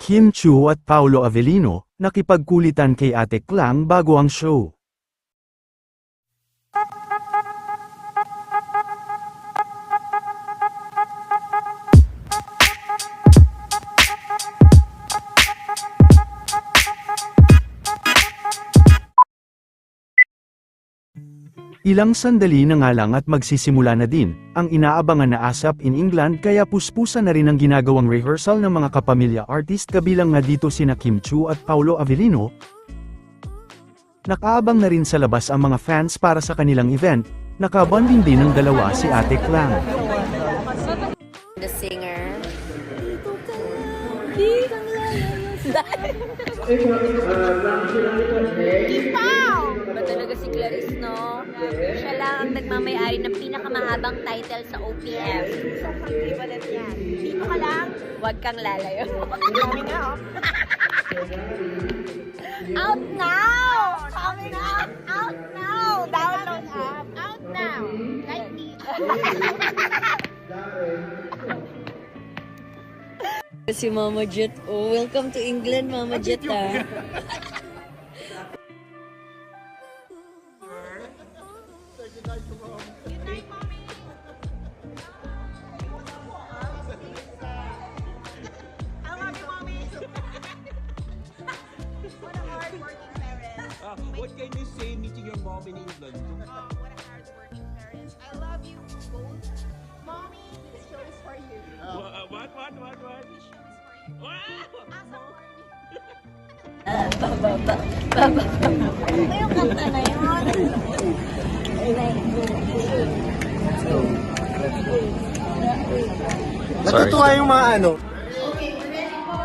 Kim Chiu at Paolo Avellino, nakipagkulitan kay Ate Klang bago ang show. Ilang sandali na nga lang at magsisimula na din, ang inaabangan na ASAP in England kaya puspusan na rin ang ginagawang rehearsal ng mga kapamilya artist kabilang nga dito sina Kim Chiu at Paolo Avellino. Nakaabang na rin sa labas ang mga fans para sa kanilang event, nakabonding din ng dalawa si Ate Klang. The singer. Kipaw! Ba talaga si Clarice, no? Siya lang ang nagmamayari ng pinakamahabang title sa OPM. Equivalent yan. Dito ka lang. Huwag kang lalayo. Coming out. Out now! Coming out! Out now! Download app. Out now! Like me. Si Mama Jet. Oh, welcome to England, Mama Jet, ah. What can you say meeting your mom in England? Oh, what a hard-working parents. I love you both. Mommy, this show is for you. What? This show is for you. Wow! Asa for me. Ano yung kanta na yun? Natutuwa yung mga ano. Okay, we're ready po.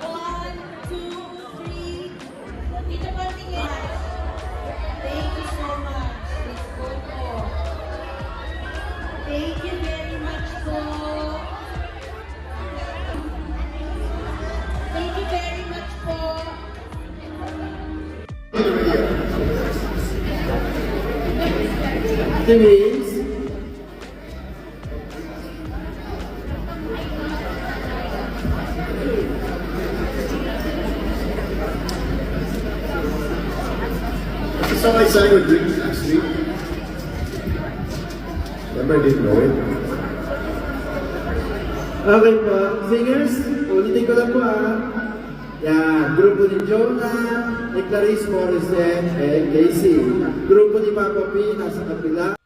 1, 2, 3. Dito pa tingin. Thank you so much. Let's go po. Thank you very much po. Thank you very much po. Denise. So I sang with drinks last week. Remember, I didn't know it. Okay po. Singers, ulitin ko lang po Yan, grupo ni Jonah, ni Clarice Morissette, and Casey. Grupo ni Papa P, nasa kapila.